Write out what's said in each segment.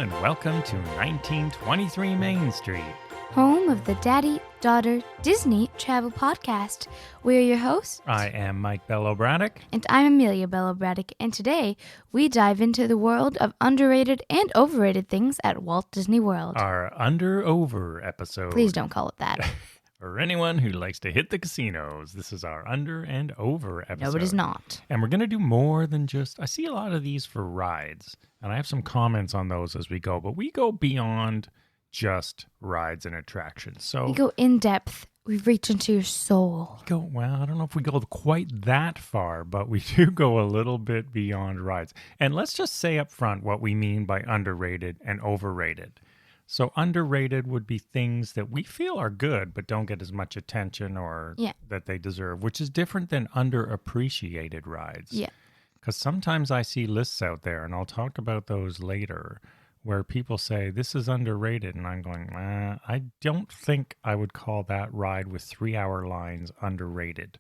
everyone, and welcome to 1923 Main Street. Home of the Daddy-Daughter Disney Travel Podcast. We're your hosts. I am Mike Bello-Braddock. And I'm Amelia Bello-Braddock. And today, we dive into the world of underrated and overrated things at Walt Disney World. Our Under-Over episode. Please don't call it that. For anyone who likes to hit the casinos, this is our Under and Over episode. No, it is not. And we're going to do more than just... I see a lot of these for rides, and I have some comments on those as we go, but we go beyond just rides and attractions. So We go in depth. We reach into your soul. I don't know if we go quite that far, but we do go a little bit beyond rides. And let's just say up front what we mean by underrated and overrated. So underrated would be things that we feel are good, but don't get as much attention or that they deserve, which is different than underappreciated rides. Yeah. Because sometimes I see lists out there, and I'll talk about those later, where people say, this is underrated. And I'm going, I don't think I would call that ride with 3-hour lines underrated.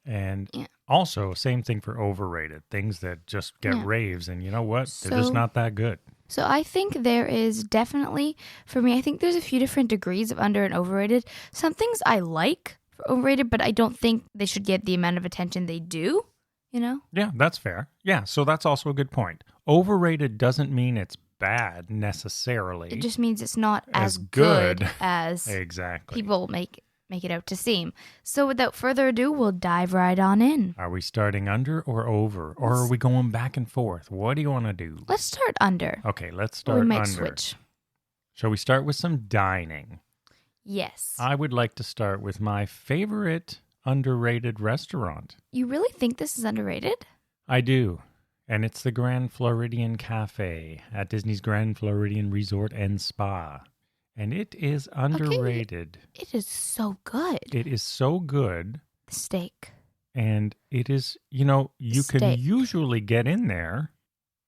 And also, same thing for overrated. Things that just get raves, and you know what? They're just not that good. So I think there is definitely, for me, I think there's a few different degrees of under and overrated. Some things I like for overrated, but I don't think they should get the amount of attention they do, you know? Yeah, that's fair. Yeah, so that's also a good point. Overrated doesn't mean it's bad necessarily. It just means it's not as good as exactly people make it out to seem. So without further ado, we'll dive right on in. Are we starting under or over? Or are we going back and forth? What do you want to do? Let's start under. Okay, let's start we might under. Switch. Shall we start with some dining? Yes. I would like to start with my favorite underrated restaurant. You really think this is underrated? I do. And it's the Grand Floridian Cafe at Disney's Grand Floridian Resort and Spa. And it is underrated. Okay. It is so good. It is so good. The steak. And it is, you can usually get in there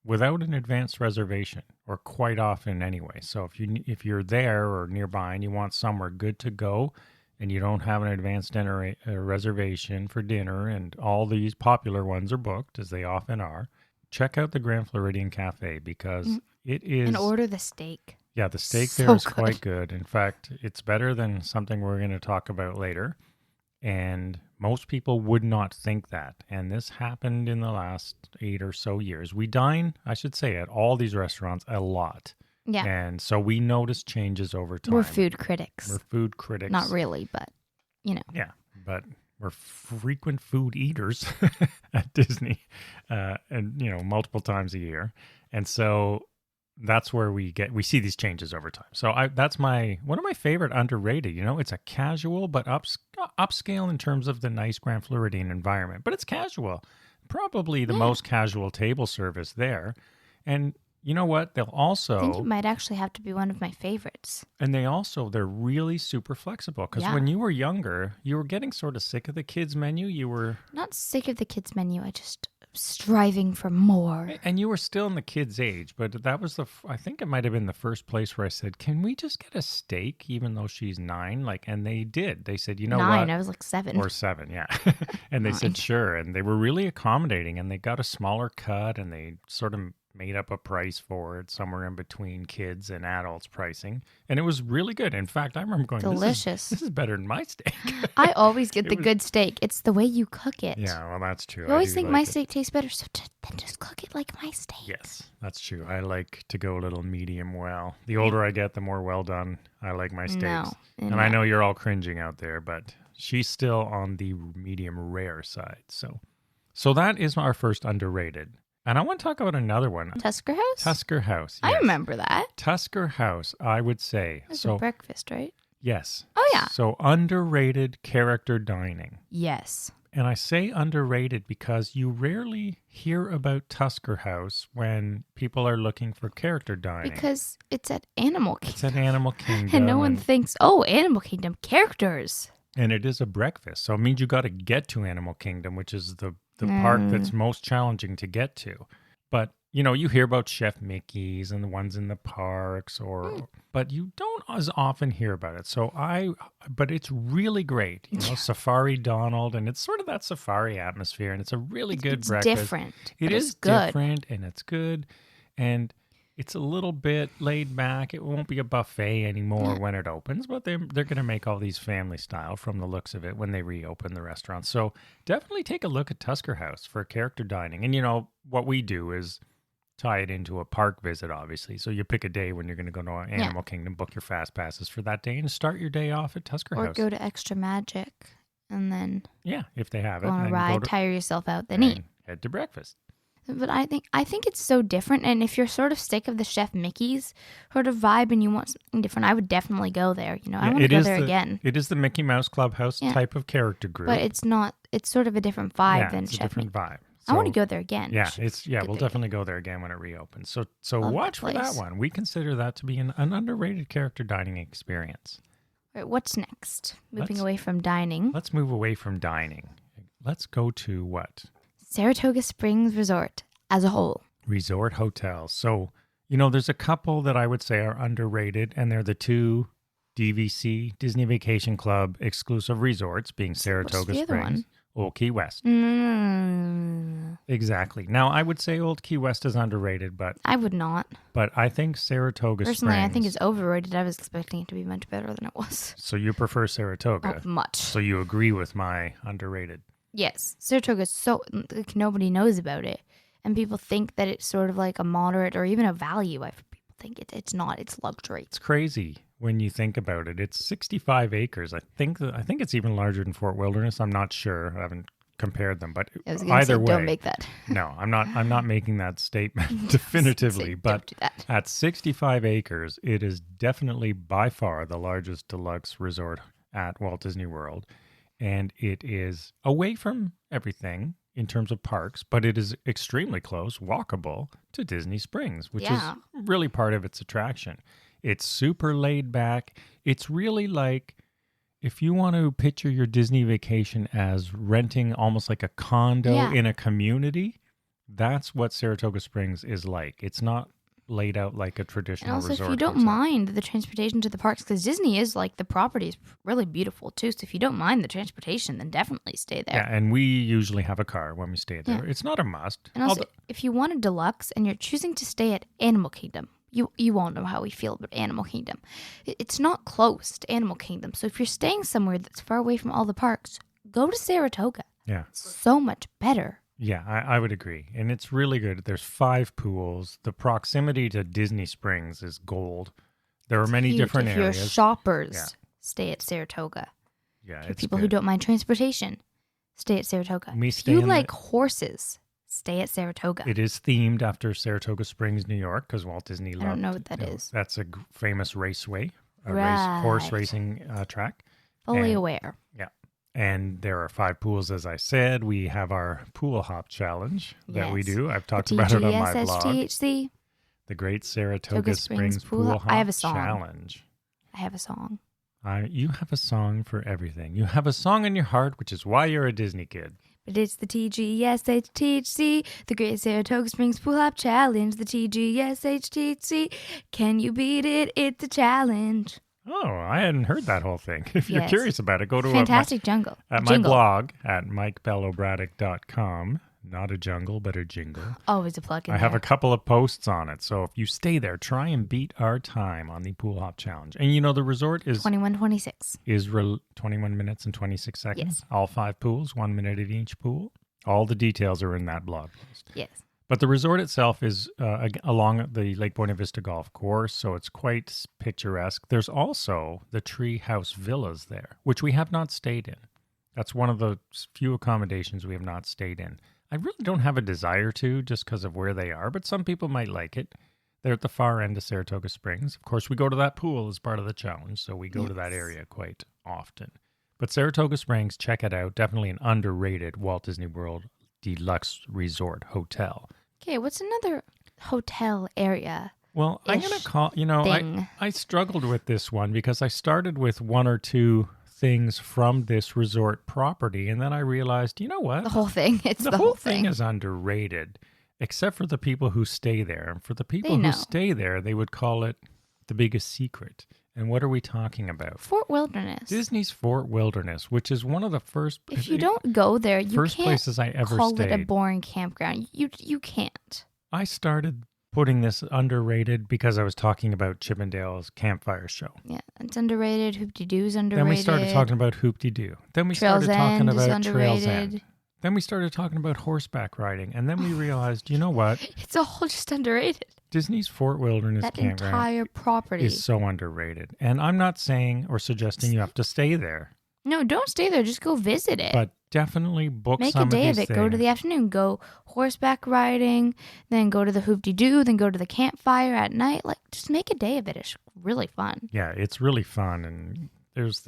without an advanced reservation, or quite often anyway. So if you're there or nearby and you want somewhere good to go, and you don't have an advanced dinner reservation for dinner, and all these popular ones are booked, as they often are, check out the Grand Floridian Cafe, because it is... And order the steak. Yeah, the steak there is quite good. In fact, it's better than something we're going to talk about later. And most people would not think that. And this happened in the last 8 or so years. We dine, I should say, at all these restaurants a lot. Yeah. And so we notice changes over time. We're food critics. We're food critics. Not really, but, Yeah, but we're frequent food eaters at Disney, and, multiple times a year. And so that's where we see these changes over time. So that's one of my favorite underrated. It's a casual but upscale in terms of the nice Grand Floridian environment, but it's casual. Probably the most casual table service there. And you know what? They'll also... I think it might actually have to be one of my favorites. And they're really super flexible. Because when you were younger, you were getting sort of sick of the kids' menu. You were... Not sick of the kids' menu. I just striving for more. And you were still in the kids' age. But that was I think it might have been the first place where I said, can we just get a steak even though she's 9? And they did. They said, 9, what? I was like 7. Or 7, yeah. And they said, sure. And they were really accommodating. And they got a smaller cut, and they sort of made up a price for it, somewhere in between kids and adults pricing. And it was really good. In fact, I remember going, delicious. This is better than my steak. I always get the good steak. It's the way you cook it. Yeah, well, that's true. I always think my steak tastes better, so then just cook it like my steak. Yes, that's true. I like to go a little medium well. The older I get, the more well done I like my steaks. And I know you're all cringing out there, but she's still on the medium rare side. So that is our first underrated. And I want to talk about another one. Tusker House? Tusker House, yes. I remember that. Tusker House, I would say. It's a breakfast, right? Yes. Oh, yeah. So underrated character dining. Yes. And I say underrated because you rarely hear about Tusker House when people are looking for character dining. Because it's at Animal Kingdom. It's at Animal Kingdom. And no one thinks, Animal Kingdom, characters. And it is a breakfast. So it means you got to get to Animal Kingdom, which is the park that's most challenging to get to. But, you hear about Chef Mickey's and the ones in the parks, but you don't as often hear about it. But it's really great. Safari Donald, and it's sort of that safari atmosphere, and it's a really good breakfast. It's different. It is good. different, and it's good. And It's a little bit laid back. It won't be a buffet anymore Yeah. when it opens, but they're going to make all these family style from the looks of it when they reopen the restaurant. So definitely take a look at Tusker House for character dining. And what we do is tie it into a park visit, obviously. So you pick a day when you're going to go to Animal Kingdom, book your fast passes for that day, and start your day off at Tusker Or House. go to Extra Magic and then if they have it. go on a and ride, tire yourself out, then eat. Head to breakfast. But I think it's so different, and if you're sort of sick of the Chef Mickey's sort of vibe and you want something different, I would definitely go there. I want to go there again. It is the Mickey Mouse Clubhouse type of character group. But it's not. It's sort of a different vibe than it's a Chef different Mickey. vibe. I want to go there again. Yeah, we'll definitely go there again when it reopens. So watch for that one. We consider that to be an underrated character dining experience. All right, what's next? Moving away from dining. Let's move away from dining. Let's go to what? Saratoga Springs Resort as a whole. Resort hotels. So, there's a couple that I would say are underrated, and they're the two DVC, Disney Vacation Club exclusive resorts, being Saratoga Springs, Old Key West. Exactly. Now, I would say Old Key West is underrated, but I would not. But I think Saratoga Personally, Springs. I think it's overrated. I was expecting it to be much better than it was. So you prefer Saratoga? Much. So you agree with my underrated? Yes. Saratoga is so, nobody knows about it. And people think that it's sort of like a moderate or even a value. People think it's not. It's luxury. It's crazy when you think about it. It's 65 acres. I think it's even larger than Fort Wilderness. I'm not sure. I haven't compared them, but either way, don't make that. No, I'm not making that statement definitively. But don't do that. At 65 acres, it is definitely by far the largest deluxe resort at Walt Disney World, and it is away from everything in terms of parks, but it is extremely close, walkable to Disney Springs, which is really part of its attraction. It's super laid back. It's really like, if you want to picture your Disney vacation as renting almost like a condo in a community, that's what Saratoga Springs is like. It's not laid out like a traditional resort. And also, if you don't mind the transportation to the parks, because Disney is like, the property is really beautiful too. So if you don't mind the transportation, then definitely stay there. Yeah, and we usually have a car when we stay there. Yeah. It's not a must. And also, if you want a deluxe and you're choosing to stay at Animal Kingdom, you won't know how we feel about Animal Kingdom. It's not close to Animal Kingdom. So if you're staying somewhere that's far away from all the parks, go to Saratoga. Yeah. It's so much better. Yeah, I would agree. And it's really good. There's 5 pools. The proximity to Disney Springs is gold. There are many different areas. If you're shoppers, stay at Saratoga. Yeah, For people who don't mind transportation, stay at Saratoga. If you like horses, stay at Saratoga. It is themed after Saratoga Springs, New York, because Walt Disney loved. I don't know what that is. That's a famous raceway, horse racing track. Fully aware. Yeah. And there are 5 pools, as I said. We have our pool hop challenge that we do. I've talked about it on my blog. TGSHC. The Great Saratoga Springs Pool Hop I have a song. Challenge. I have a song. You have a song for everything. You have a song in your heart, which is why you're a Disney kid. But it's the TGSHTC, the Great Saratoga Springs Pool Hop Challenge, the TGSHTC. Can you beat it? It's a challenge. Oh, I hadn't heard that whole thing. If you're curious about it, go to Fantastic Jungle. At my blog at mikebellobraddock.com. Not a jungle, but a jingle. Always a plug in I have a couple of posts on it. So if you stay there, try and beat our time on the Pool Hop Challenge. And the resort is 21:26. Is 21 minutes and 26 seconds. Yes. All 5 pools, 1 minute at each pool. All the details are in that blog post. Yes. But the resort itself is along the Lake Buena Vista Golf Course, so it's quite picturesque. There's also the Tree House Villas there, which we have not stayed in. That's one of the few accommodations we have not stayed in. I really don't have a desire to, just because of where they are, but some people might like it. They're at the far end of Saratoga Springs. Of course, we go to that pool as part of the challenge, so we go to that area quite often. But Saratoga Springs, check it out. Definitely an underrated Walt Disney World Deluxe Resort Hotel. Okay, what's another hotel area? Well, I'm going to call, I struggled with this one because I started with 1 or 2 things from this resort property, and then I realized, you know what? The whole thing. The whole thing is underrated, except for the people who stay there. And for the people who stay there, they would call it the biggest secret. And what are we talking about? Fort Wilderness. Disney's Fort Wilderness, which is one of the first... If you don't go there, you first can't places I ever call stayed. it a boring campground. You can't. I started putting this underrated because I was talking about Chippendale's campfire show. Yeah, it's underrated. Hoop-de-doo's underrated. Then we started talking about Hoop-de-doo. Then we Trails started talking End is about Trails underrated. End. Then we started talking about horseback riding. And then we realized, you know what? It's all just underrated. Disney's Fort Wilderness That Campground entire property. is so underrated. And I'm not saying or suggesting you have to stay there. No, don't stay there. Just go visit it. But definitely book Make some a day of of these it. Go to things. the afternoon. Go horseback riding. Then go to the hoop-de-doo. Then go to the campfire at night. Like, just make a day of it. It's really fun. Yeah, it's really fun. And there's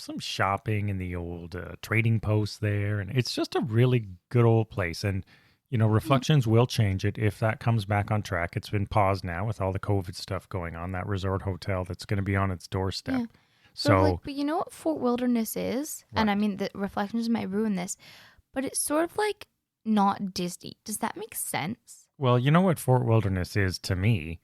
some shopping in the old trading post there. And it's just a really good old place. And, Reflections will change it if that comes back on track. It's been paused now with all the COVID stuff going on, that resort hotel that's going to be on its doorstep. Yeah. So, but you know what Fort Wilderness is? What? And I mean, the Reflections might ruin this, but it's sort of like not Disney. Does that make sense? well, you know what Fort Wilderness is to me?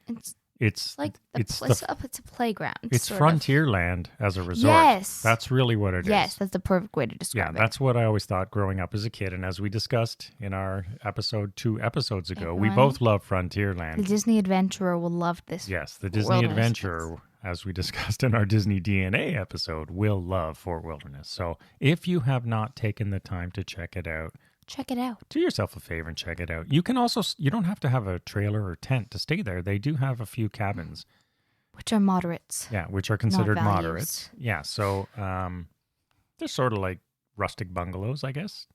It's like it's a playground. It's sort of. Frontierland as a resort. Yes. That's really what it is. Yes, that's the perfect way to describe it. That's what I always thought growing up as a kid. And as we discussed in our episode 2 episodes ago, we Everyone- both love The Frontierland. Disney Adventurer will love this. Yes, the Disney Wilderness, Adventure, as we discussed in our Disney DNA episode, will love Fort Wilderness. So if you have not taken the time to check it out, Check it out. do yourself a favor and check it out. You can also, you don't have to have a trailer or tent to stay there. They do have a few cabins. Which are moderates. Yeah, which are considered values. moderates. Yeah, so they're sort of like rustic bungalows, I guess.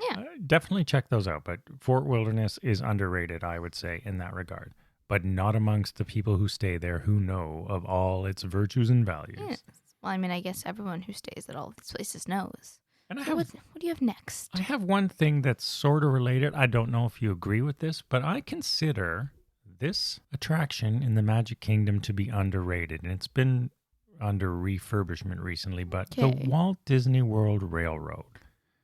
Yeah. Definitely check those out. But Fort Wilderness is underrated, I would say, in that regard. But not amongst the people who stay there who know of all its virtues and values. Yeah. Well, I mean, I guess everyone who stays at all of these places knows. And I So have, what do you have next? I have one thing that's sort of related. I don't know if you agree with this, but I consider this attraction in the Magic Kingdom to be underrated. And it's been under refurbishment recently, but Okay. the Walt Disney World Railroad.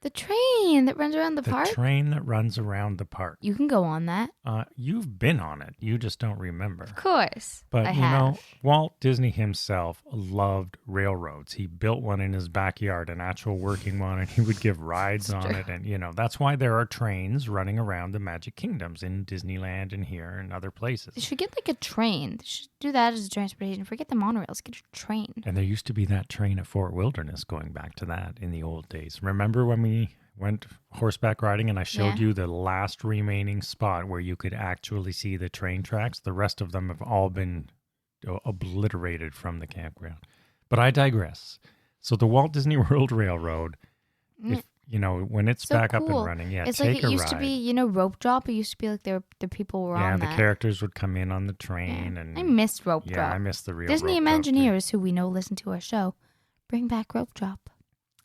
The train that runs around the park? Train that runs around the park. You can go on that. You've been on it. You just don't remember. Of course. But, I have. Walt Disney himself loved railroads. He built one in his backyard, an actual working one, and he would give rides on it. And, that's why there are trains running around the Magic Kingdoms in Disneyland and here and other places. They should get like a train. They should do that as a transportation. Forget the monorails. Get a train. And there used to be that train at Fort Wilderness, going back to that in the old days. Remember when we went horseback riding and I showed Yeah. you the last remaining spot where you could actually see the train tracks? The rest of them have all been obliterated from the campground. But I digress. So the Walt Disney World Railroad, if when it's So back up and cool. running, yeah, It's take like a it used ride. to be, rope drop. It used to be like the people were Yeah, on the that. characters would come in on the train, Yeah. and I miss rope yeah, drop. I miss the real Disney rope drop thing. Imagineers, who we know listen to our show, bring back rope drop.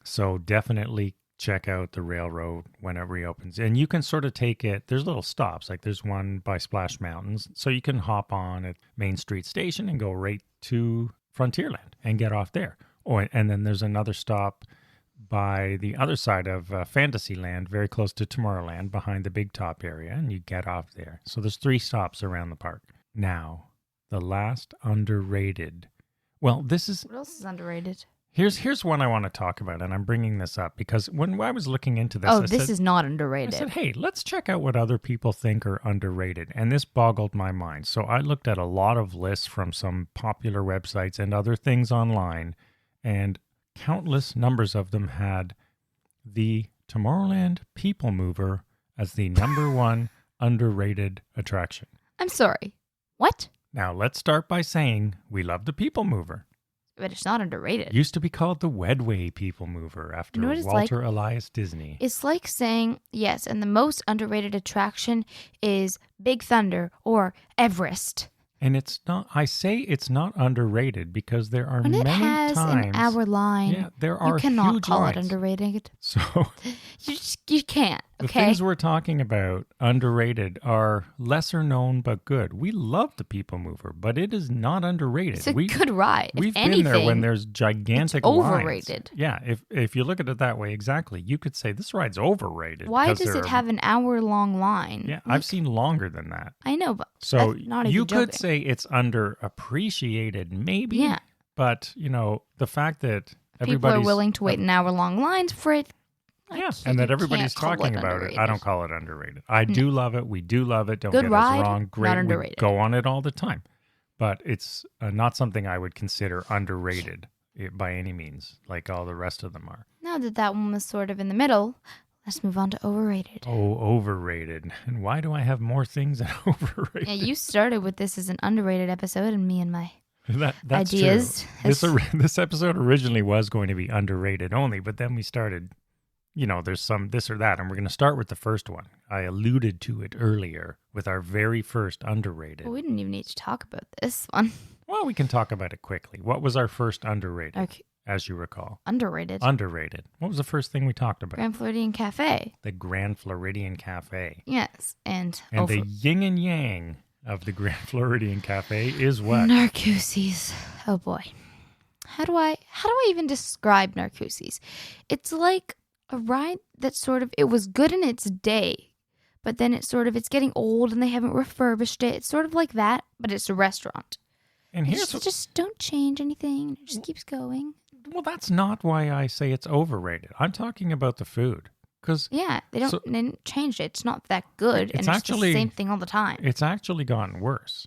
So definitely check out the railroad when it reopens. And you can sort of take it, there's little stops, like there's one by Splash Mountains. So you can hop on at Main Street Station and go right to Frontierland and get off there. And then there's another stop by the other side of Fantasyland, very close to Tomorrowland, behind the Big Top area, and you get off there. So there's 3 stops around the park. Now, the last underrated. Well, this is... What else is underrated? Here's one I want to talk about, and I'm bringing this up because when I was looking into this, This is not I underrated. said, hey, let's check out what other people think are underrated. And this boggled my mind. So I looked at a lot of lists from some popular websites and other things online, and countless numbers of them had the Tomorrowland People Mover as the number 1 underrated attraction. I'm sorry. What? Now, let's start by saying we love the People Mover. But it's not underrated. It used to be called the Wedway People Mover after You know what it's Walter Elias Disney. It's like saying, yes, and the most underrated attraction is Big Thunder or Everest. And it's not, I say it's not underrated because there are When many it has times. an hour line, Yeah, there are you cannot huge call lines. it underrated. So You can't, the okay? things we're talking about, underrated, are lesser known but good. We love the People Mover, but it is not underrated. It's a good ride. If We've anything, been there when there's gigantic it's lines. overrated. Yeah, if you look at it that way, exactly, you could say this ride's overrated. Why 'cause does there it are- have an hour-long line? Yeah, I've seen longer than that. I know, but So that's not even you could joking. say it's underappreciated, maybe. Yeah. But, the fact that People everybody's... are willing to wait an hour-long lines for it. Yeah, and that everybody's talking about it. I don't call it underrated. I do love it. We do love it. Don't get us wrong. Great. Not underrated. We go on it all the time. But it's not something I would consider underrated by any means, like all the rest of them are. Now that one was sort of in the middle, let's move on to overrated. Oh, overrated. And why do I have more things than overrated? Yeah, you started with this as an underrated episode, and me and my that's ideas. True. This episode originally was going to be underrated only, but then we started, there's some this or that, and we're going to start with the first one. I alluded to it earlier with our very first underrated. Well, we didn't even need to talk about this one. Well, we can talk about it quickly. What was our first underrated, Okay. as you recall? Underrated. Underrated. What was the first thing we talked about? Grand Floridian Cafe. The Grand Floridian Cafe. Yes, and the yin and yang of the Grand Floridian Cafe is what? Narcoossees. Oh boy. How do I even describe Narcoossees? It's like a ride that it was good in its day, but then it's getting old and they haven't refurbished it. It's sort of like that, but it's a restaurant. And here's just don't change anything. It just keeps going. Well, that's not why I say it's overrated. I'm talking about the food. Yeah, they didn't change it. It's not that good, and it's the same thing all the time. It's actually gotten worse.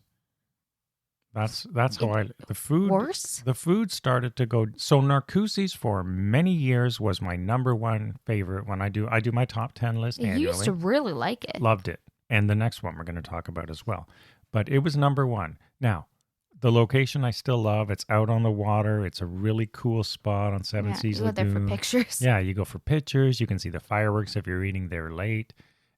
That's how the food worse. The food started to go. So Narcoossee's for many years was my number one favorite when I do my top 10 list annually. You used to really like it. Loved it, and the next one we're going to talk about as well. But it was number one. Now, the location I still love. It's out on the water. It's a really cool spot on Seven Seas Lagoon. You go there for pictures. Yeah, you go for pictures. You can see the fireworks if you're eating there late.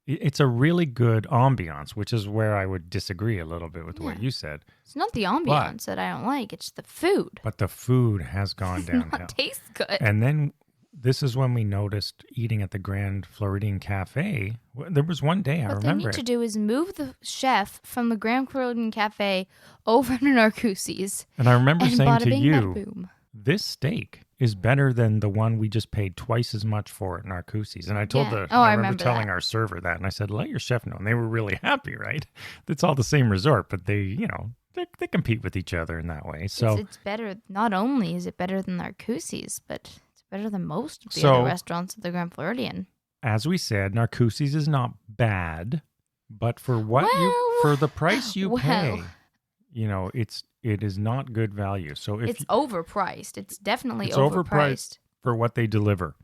It's a really good ambiance, which is where I would disagree a little bit with what you said. It's not the ambiance that I don't like. It's the food. But the food has gone downhill. It tastes good. And then this is when we noticed eating at the Grand Floridian Cafe. There was one day I remember. What they need to do is move the chef from the Grand Floridian Cafe over to Narcoossee's. And I remember saying to you, boom. This steak is better than the one we just paid twice as much for at Narcoossee's. And I told I remember telling our server that, and I said, let your chef know. And they were really happy, right? It's all the same resort, but they they compete with each other in that way. So it's better. Not only is it better than Narcoossee's, but it's better than most of the other restaurants at the Grand Floridian. As we said, Narcoossee's is not bad, but for the price you pay, it is not good value. So if it's overpriced, it's definitely overpriced for what they deliver.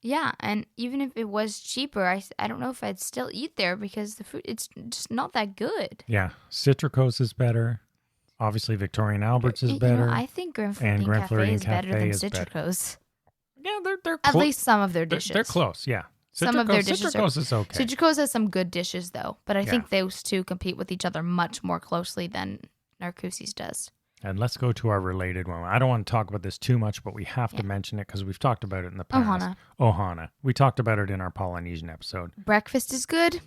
Yeah, and even if it was cheaper, I don't know if I'd still eat there because the food, it's just not that good. Yeah, Citrico's is better. Obviously, Victorian Albert's is better. I think Grand Floridian Cafe is better than Citrico's. Yeah, they're at least some of their dishes. They're close, yeah. Some of their dishes Citrico's is okay. Citrico's has some good dishes, though, but I think those two compete with each other much more closely than Narcoossee's does. And let's go to our related one. I don't want to talk about this too much, but we have to mention it because we've talked about it in the past. Ohana. We talked about it in our Polynesian episode. Breakfast is good.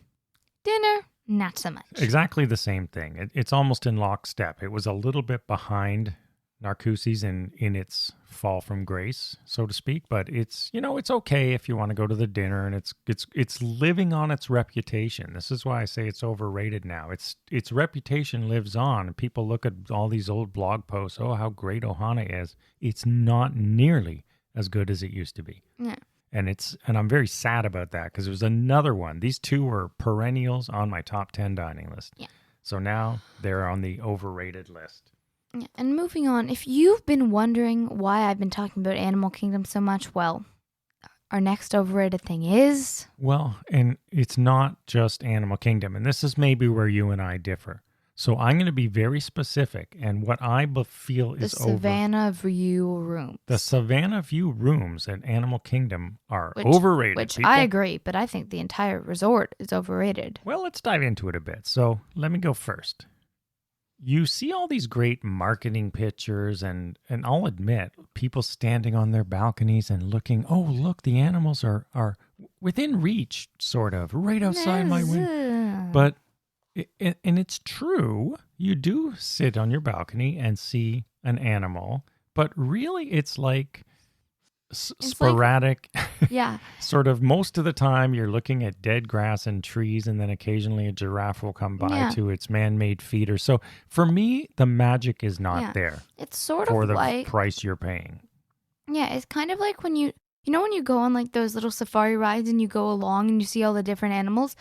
Dinner, not so much. Exactly the same thing. It's almost in lockstep. It was a little bit behind Narcoossee's in its fall from grace, so to speak, but it's it's okay if you want to go to the dinner, and it's living on its reputation. This is why I say it's overrated now. Its reputation lives on, and people look at all these old blog posts, how great Ohana is. It's not nearly as good as it used to be. Yeah. And I'm very sad about that because it was another one. These two were perennials on my top 10 dining list. Yeah. So now they're on the overrated list. Yeah, and moving on, if you've been wondering why I've been talking about Animal Kingdom so much, well, our next overrated thing is... Well, and it's not just Animal Kingdom, and this is maybe where you and I differ. So I'm going to be very specific, and what I feel is the Savanna View rooms. The Savanna View rooms at Animal Kingdom are overrated. Which I agree, but I think the entire resort is overrated. Well, let's dive into it a bit. So let me go first. You see all these great marketing pictures, and I'll admit, people standing on their balconies and looking, look, the animals are within reach, sort of, right outside my window. But, and it's true, you do sit on your balcony and see an animal, but really it's like sporadic. Yeah. Sort of most of the time you're looking at dead grass and trees, and then occasionally a giraffe will come by to its man-made feeder. So for me, the magic is not there. It's sort for of the like price you're paying. Yeah, it's kind of like when you You know when you go on like those little safari rides and you go along and you see all the different animals?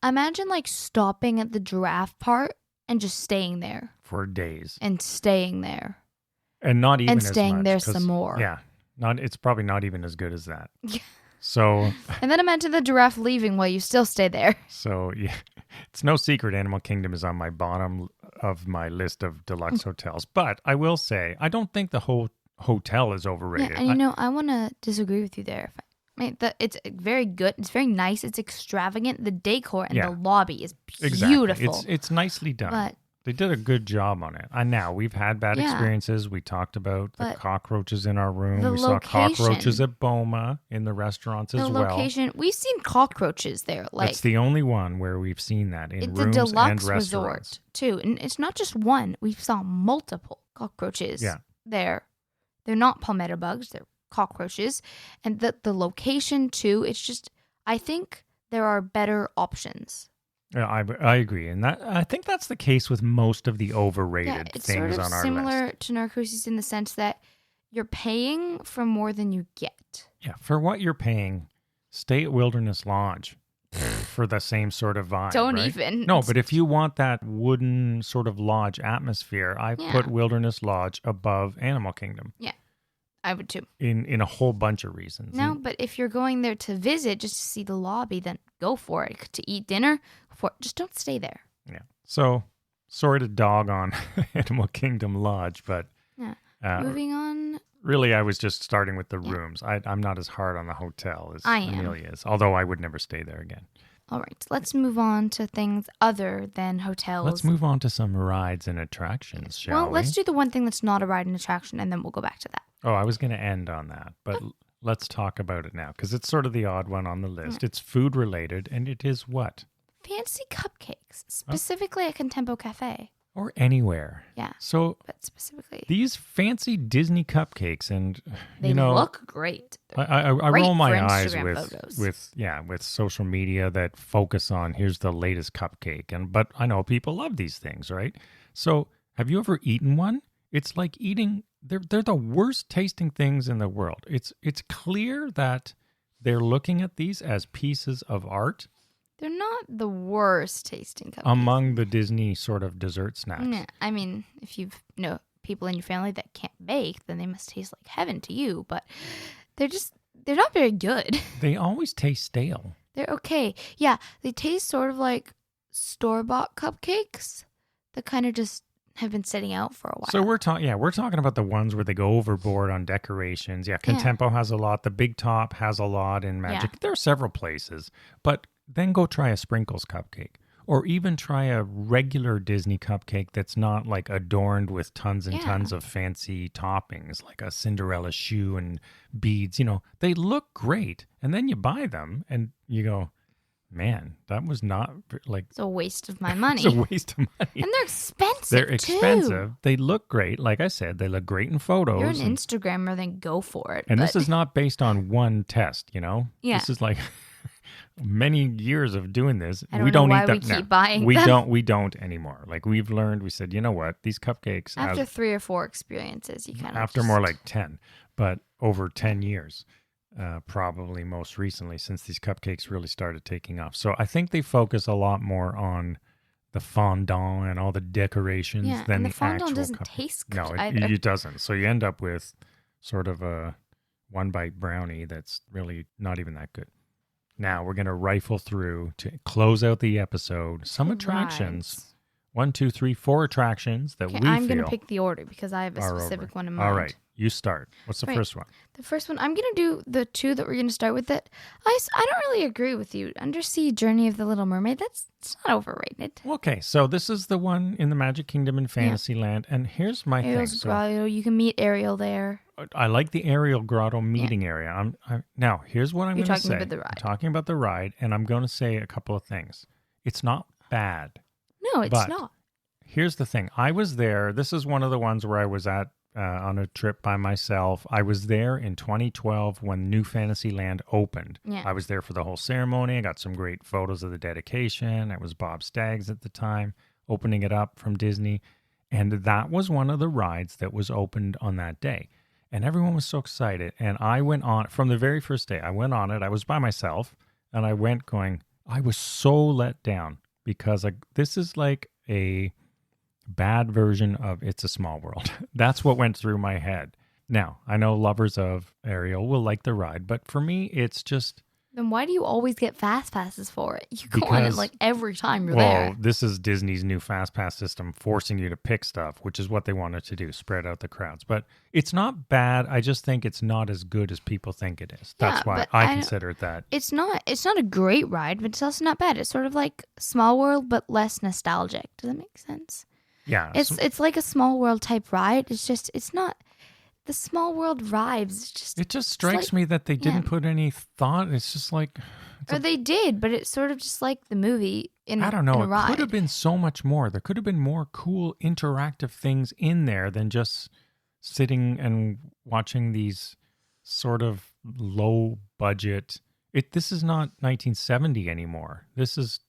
Imagine like stopping at the giraffe part and just staying there. For days. And staying there. And not even and as staying much, there some more. Yeah. It's probably not even as good as that. So. And then imagine the giraffe leaving while you still stay there. So, yeah. It's no secret Animal Kingdom is on my bottom of my list of deluxe hotels. But I will say, I don't think the whole hotel is overrated. Yeah, and I want to disagree with you there. It's very good. It's very nice. It's extravagant. The decor and the lobby is beautiful. Exactly. It's nicely done. But they did a good job on it. And now we've had bad experiences. We talked about the cockroaches in our room. We saw cockroaches at Boma in the restaurants as well. The location, we've seen cockroaches there. It's the only one where we've seen that in rooms and restaurants. It's a deluxe resort too. And it's not just one. We saw multiple cockroaches there. They're not palmetto bugs. They're cockroaches. And the location too, it's just, I think there are better options. Yeah, I agree. And I think that's the case with most of the overrated things on our list. It's sort of similar to Narcoossee in the sense that you're paying for more than you get. Yeah, for what you're paying, stay at Wilderness Lodge for the same sort of vibe. Don't right? even. No, but if you want that wooden sort of lodge atmosphere, I put Wilderness Lodge above Animal Kingdom. Yeah, I would too. In a whole bunch of reasons. No, but if you're going there to visit, just to see the lobby, then go for it. To eat dinner, just don't stay there. Yeah. So, sorry to dog on Animal Kingdom Lodge, but moving on. Really, I was just starting with the rooms. I'm not as hard on the hotel as Amelia is, although I would never stay there again. All right, let's move on to things other than hotels. Let's move on to some rides and attractions, shall we? Well, let's do the one thing that's not a ride and attraction, and then we'll go back to that. Oh, I was going to end on that, but let's talk about it now, because it's sort of the odd one on the list. It's food-related, and it is what? Fancy cupcakes, specifically at Contempo Cafe. Or anywhere. Yeah. So, but specifically, these fancy Disney cupcakes, and they look great. I roll my eyes with social media that focus on here's the latest cupcake, but I know people love these things, right? So, have you ever eaten one? It's like eating. They're the worst tasting things in the world. It's clear that they're looking at these as pieces of art. They're not the worst tasting cupcakes. Among the Disney sort of dessert snacks. Yeah, I mean, if you've people in your family that can't bake, then they must taste like heaven to you. But they're not very good. They always taste stale. They're okay. Yeah, they taste sort of like store-bought cupcakes that kind of just have been sitting out for a while. So we're talking about the ones where they go overboard on decorations. Yeah, Contempo has a lot. The Big Top has a lot in Magic. Yeah. There are several places, but then go try a Sprinkles cupcake, or even try a regular Disney cupcake that's not like adorned with tons and tons of fancy toppings, like a Cinderella shoe and beads. They look great, and then you buy them and you go, man, that was not like... It's a waste of my money. It's a waste of money. And they're expensive, They're expensive. They look great. Like I said, they look great in photos. You're an Instagrammer, then go for it. And this is not based on one test, Yeah. This is like many years of doing this. We don't know why we keep buying them. We don't anymore. Like we've learned, we said, you know what? These cupcakes... After 3 or 4 experiences, you kind of... After more like 10, but over 10 years. Probably most recently since these cupcakes really started taking off. So I think they focus a lot more on the fondant and all the decorations than the actual fondant doesn't cupcake. taste good No, either. It doesn't. So you end up with sort of a one-bite brownie that's really not even that good. Now we're going to rifle through to close out the episode. Some attractions. 1, 2, 3, 4 attractions that we feel... I'm going to pick the order because I have a specific one in mind. All right. You start. What's the first one? The first one, I'm going to do the 2 that we're going to start with. That I don't really agree with you. Undersea Journey of the Little Mermaid, it's not overrated. Okay, so this is the one in the Magic Kingdom in Fantasyland, and here's my Ariel's thing. Grotto, you can meet Ariel there. I like the Ariel Grotto meeting area. Now, here's what I'm going to say. About the ride. I'm talking about the ride, and I'm going to say a couple of things. It's not bad. No, it's not. Here's the thing. I was there. This is one of the ones where I was at on a trip by myself. I was there in 2012 when New Fantasyland opened. Yeah. I was there for the whole ceremony. I got some great photos of the dedication. It was Bob Staggs at the time opening it up from Disney. And that was one of the rides that was opened on that day. and everyone was so excited. And I went on from the very first day. I went on it. I was by myself, and I went going. I was so let down because this is like a bad version of It's a Small World. That's what went through my head. Now, I know lovers of Ariel will like the ride, but for me, it's just... Then why do you always get fast passes for it? You go on it like every time you're there. Well, this is Disney's new fast pass system forcing you to pick stuff, which is what they wanted to do, spread out the crowds. But it's not bad. I just think it's not as good as people think it is. That's why I consider it that. It's not a great ride, but it's also not bad. It's sort of like Small World, but less nostalgic. Does that make sense? Yeah. It's like a Small World type ride. It's not... The Small World vibes. It just strikes me that they didn't put any thought. It's just like... they did, but it's sort of just like the movie I don't know. It could have been so much more. There could have been more cool interactive things in there than just sitting and watching these sort of low budget... This is not 1970 anymore. This is,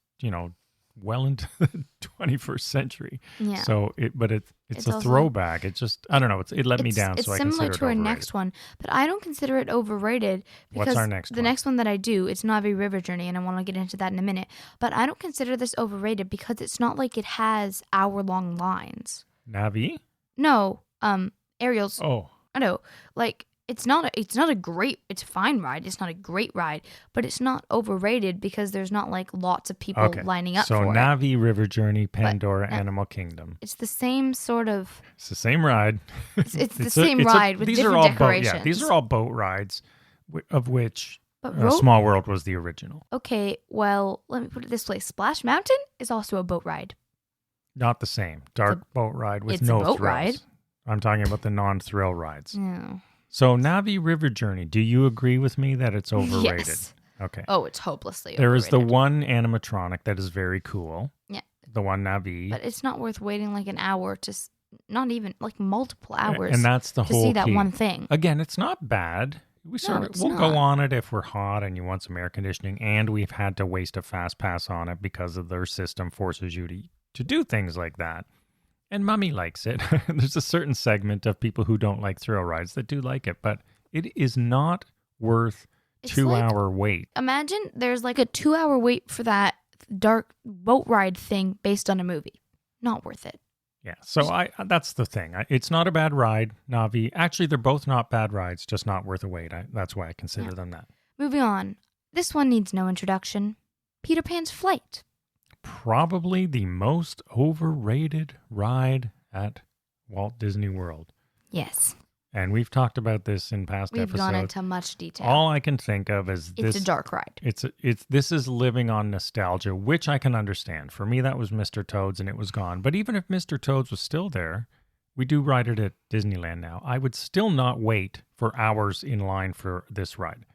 well into the 21st century. Yeah. So it's a throwback. It just, I don't know. It let me down. So I consider it overrated. It's similar to our next one, but I don't consider it overrated because what's our next one? The next one that I do, it's Navi River Journey, and I want to get into that in a minute. But I don't consider this overrated because it's not like it has hour-long lines. Navi? No, Ariel's. Oh. I know. Like, it's not a great, it's a fine ride. It's not a great ride, but it's not overrated because there's not like lots of people lining up for it. So Navi River Journey, Pandora, Animal Kingdom. It's the same sort of. It's the same ride. It's the same ride with different decorations. These are all boat rides, of which but Small World was the original. Okay, well, let me put it this way. Splash Mountain is also a boat ride. Not the same. Dark boat ride with it's no a boat thrills. Ride. I'm talking about the non-thrill rides. No. So Navi River Journey, do you agree with me that it's overrated? Yes. Okay. Oh, it's hopelessly There overrated. is the one animatronic that is very cool. Yeah. The one Navi. But it's not worth waiting like an hour to, not even like multiple hours. And that's the whole to see that key. one thing. Again, it's not bad. We'll go on it if we're hot and you want some air conditioning, and we've had to waste a fast pass on it because of their system forces you to do things like that. And Mummy likes it. There's a certain segment of people who don't like thrill rides that do like it, but it is not worth 2-hour wait. Imagine there's like a 2-hour wait for that dark boat ride thing based on a movie. Not worth it. Yeah, so that's the thing. It's not a bad ride, Navi. Actually, they're both not bad rides, just not worth a wait. That's why I consider them that. Moving on. This one needs no introduction. Peter Pan's Flight. Probably the most overrated ride at Walt Disney World. Yes. And we've talked about this in past episodes. We've gone into much detail. All I can think of is this. It's a dark ride. This is living on nostalgia, which I can understand. For me, that was Mr. Toad's and it was gone. But even if Mr. Toad's was still there, we do ride it at Disneyland now. I would still not wait for hours in line for this ride.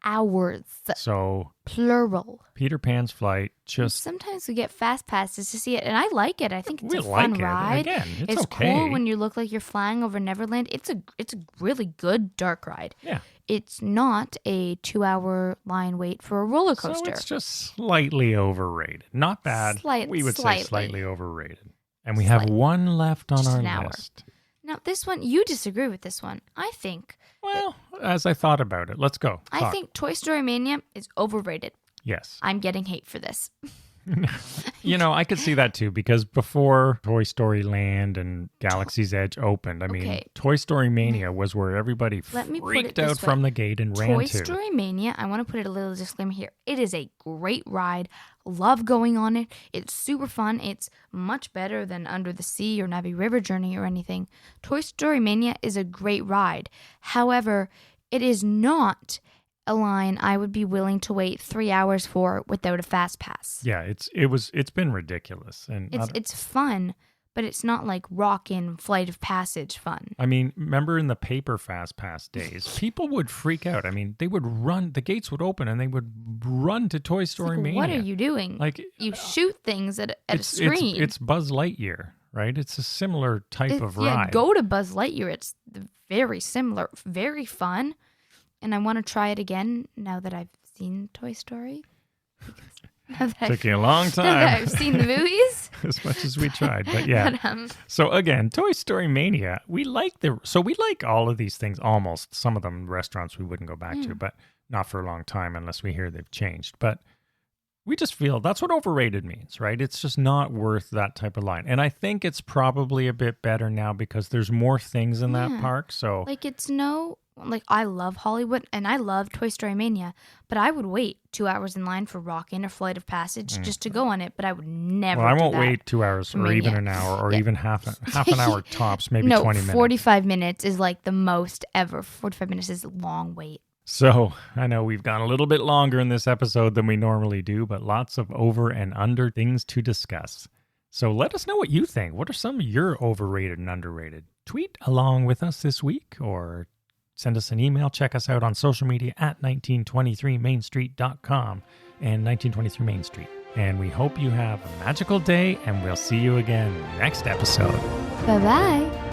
Hours. So plural. Peter Pan's Flight. Just sometimes we get fast passes to see it, and I like it. I think it's a fun ride. Again, it's okay. Cool when you look like you're flying over Neverland. It's a really good dark ride. Yeah. It's not a 2-hour line wait for a roller coaster. So it's just slightly overrated. Not bad. We would say slightly overrated. And we have one left on our list. Now, this one, you disagree with this one. I think. Well, as I thought about it, let's go. I think Toy Story Mania is overrated. Yes. I'm getting hate for this. I could see that too, because before Toy Story Land and Galaxy's Edge opened, I mean, Toy Story Mania was where everybody freaked out from the gate and ran to. Toy Story Mania, I want to put a little disclaimer here. It is a great ride. Love going on it. It's super fun. It's much better than Under the Sea or Navi River Journey or anything. Toy Story Mania is a great ride. However, it is not a line I would be willing to wait 3 hours for without a fast pass. Yeah, it's been ridiculous, and it's fun, but it's not like Rockin' Flight of Passage fun. I mean, remember in the paper fast pass days, people would freak out. I mean, they would run, the gates would open, and they would run to Toy Story Mania. What are you doing? Like you shoot things at a screen. It's Buzz Lightyear, right? It's a similar type of ride. Yeah, go to Buzz Lightyear. It's very similar, very fun. And I want to try it again now that I've seen Toy Story. Took you a long Now that time. I've seen the movies. As much as we tried, but yeah. But, So again, Toy Story Mania, we like all of these things almost. Some of them restaurants we wouldn't go back to, but not for a long time unless we hear they've changed. But we just feel that's what overrated means, right? It's just not worth that type of line. And I think it's probably a bit better now because there's more things in that park. So I love Hollywood and I love Toy Story Mania, but I would wait 2 hours in line for Rockin' or Flight of Passage just to go on it, but I would never Well, I do won't that wait 2 hours for or Mania. even an hour or even half an hour tops, maybe no, 20 minutes. 45 minutes is like the most ever. 45 minutes is a long wait. So I know we've gone a little bit longer in this episode than we normally do, but lots of over and under things to discuss. So let us know what you think. What are some of your overrated and underrated? Tweet along with us this week or send us an email. Check us out on social media at 1923mainstreet.com and 1923 Main Street. And we hope you have a magical day, and we'll see you again next episode. Bye-bye.